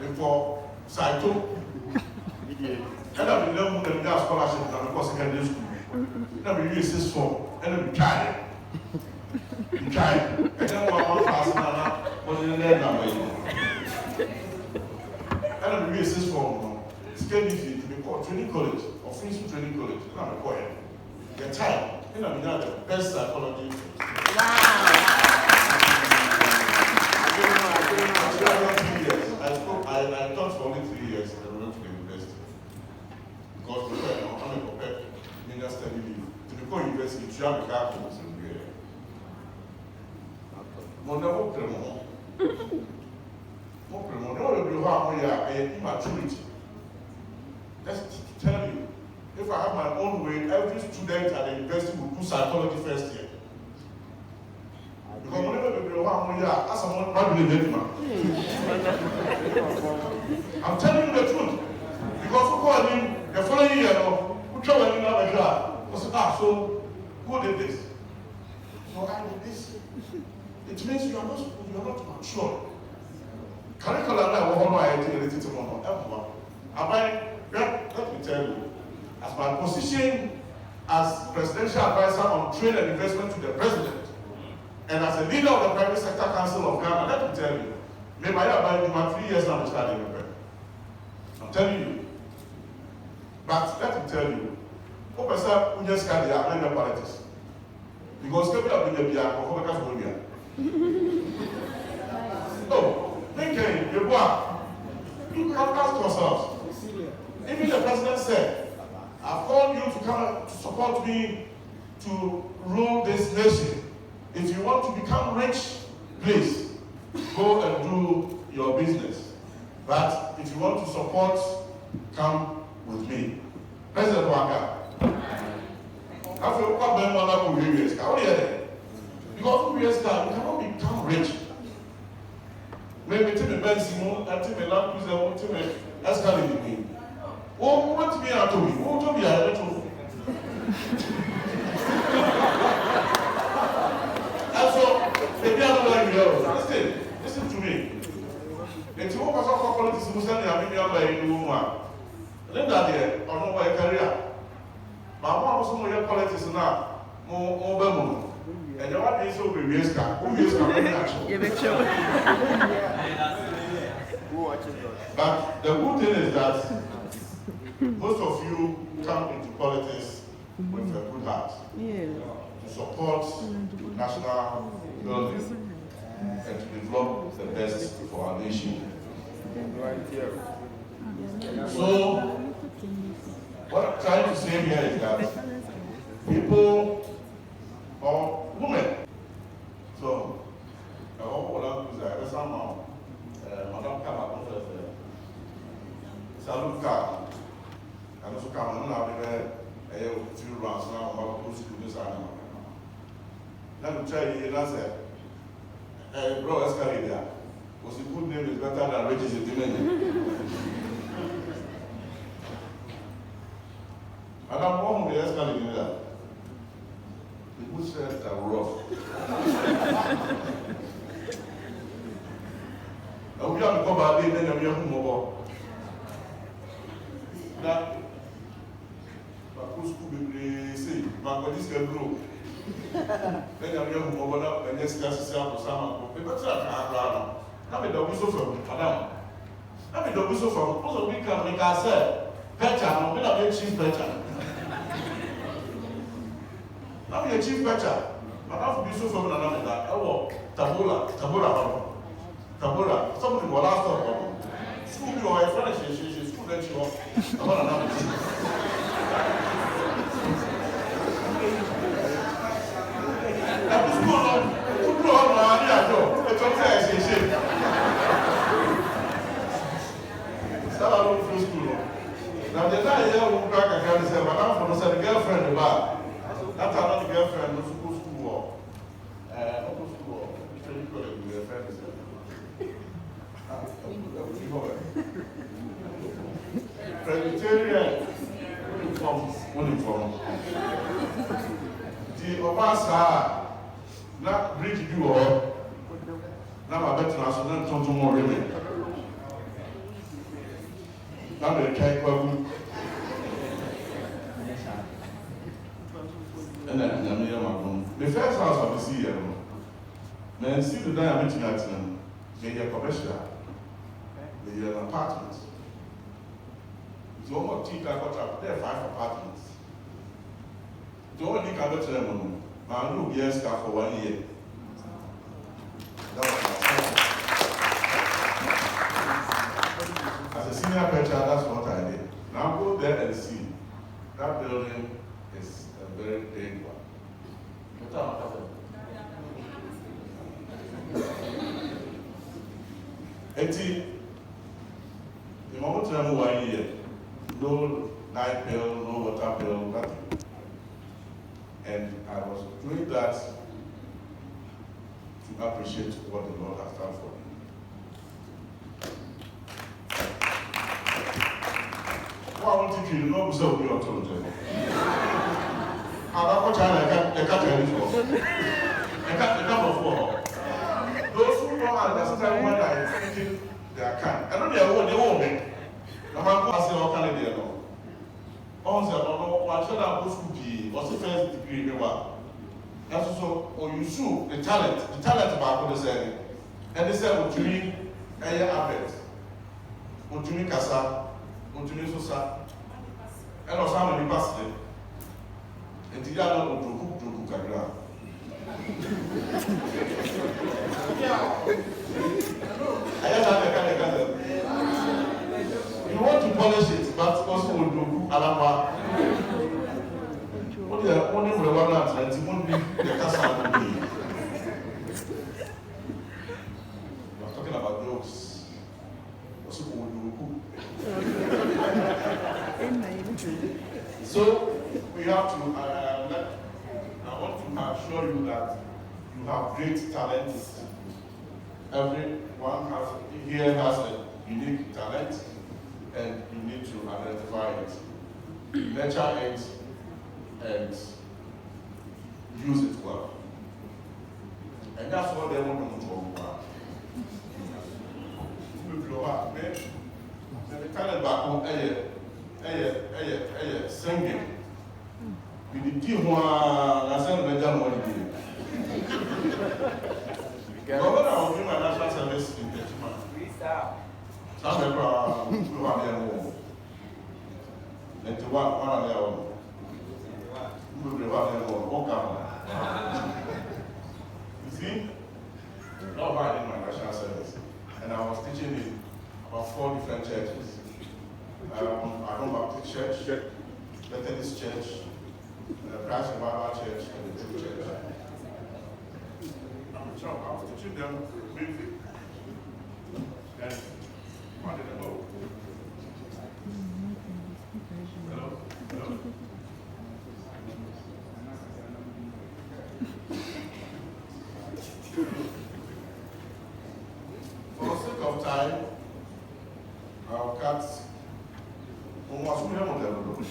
before Saito. And I've been learning them their scholarship because secondary school. And I've been using 6-4 and I've been trying. And then one class was in there now. And I've been using 6-4. Secondary to be called training college or free school training college. And I'm required. Get time. And I've been the best psychology. Wow. I taught for only 3 years and went to the university. Because I'm a prepared minister study leave. To become university, you have to have to be here. Immaturity. That's to tell you, if I have my own way, every student at the university will do psychology first year. Because whenever we go as someone I'm telling you the truth. Because who called him the following year, who traveled in our job, was so who did this? So I did this. It means you are not mature. Curriculum related to one. Let me tell you, as my position as presidential advisor on trade and investment to the president, and as a leader of the Private Sector Council of Ghana, let me tell you, maybe I have about 3 years now to start in the I'm telling you. But let me tell you, Professor Unyeska, they are in politics. Because people have been there for California. No, make it, you can ask yourselves. Even the president said, I've called you to come to support me to rule this nation. If you want to become rich, please go and do your business. But if you want to support, come with me. President Waka. I feel what Ben Waka will be because you cannot become rich. Maybe Timmy Ben Simon and Timmy Lampuza and Timmy Ascali with me. Oh, what to be out of me? Oh, to be out of me. Listen to me. If you want to talk politics, you must have been able to then that or no way career. But I want to know your politics now. More and you want to be risk. But the good thing is that most of you come into politics with a good heart to support national building and to develop the best for our nation. So, what I'm trying to say here is that people or women, so I hope that somehow, Madam Kama, Saluka, and also come on a few rounds now about those students. Let me tell you, that's it. Bro, Escalator was a good name, is better than riches in Dominion. And I'm one of the Escalator. The good said are rough. And we have to come back then and we have to move on. Now, school be say, but this can grow. Then I'm young over and just yourself or some. But I'm a dog so from Madame. I'm a dog so from also we can make ourselves better, I'm going to be chief better. I'm a chief better. But I have to be so from another that. Oh, Tabula. Somebody will ask her. School you are a friend, she's school that you are about another. Now, the guy here who crack a girl said, Madame, for the girlfriend, the bar. That's another girlfriend, no school school. No school. Training college with their friends. Presbyterian uniform. The Obasa, not bridge you all. Now I bet you I should not talk to more women. Now they try to and then the first house of the sea, man, see the diameter at them, they are commercial, they are an apartment. It's almost cheap, I got there 5 apartments. It's only can better them, my new years for 1 year. That was my as a senior preacher, that's what I did. Now go there and see. That building is a very big one. The moment I move 1 year, no night bill, no water bill, nothing. And I was doing that to appreciate what the Lord has done for me. I want to know so we are told. I can't tell you for. I can't for. Those who know understand what I thinking they are kind. I know they are they won't make. No man go say all kind of no. On say no one should have go school be or say first degree me wa. That's so or you show the talent about the say. And they say otumi eye abet. Otumi kasa, otumi sosa. And also how many pastor. And the other oduku kakra. You want to polish it, but also will do alama. What they are only relevant and it won't be the castle. We are talking about jokes. Also will do. So we have to I want to assure you that you have great talent. Everyone here has a unique talent, and you need to identify it, nurture it, and use it well. And that's what they want to talk about. The talent back home, singing. We did give one, I said, we done what we did. Governor, I will give my national service in 30 months. Some people are there more. 91, one of their own. We will be one of their own. You see? Not bad in my national service. And I was teaching in about 4 different churches. Adon Baptist Church, Methodist Church, Christ Revival Church, and the True Church. I was teaching them music. And one did I go? Hello? Hello? For the sake of time, I'll cut almost 3 models.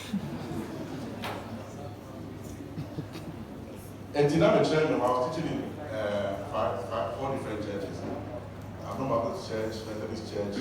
And dynamic church, I was teaching in 4 different churches. I've known about this church, Methodist church,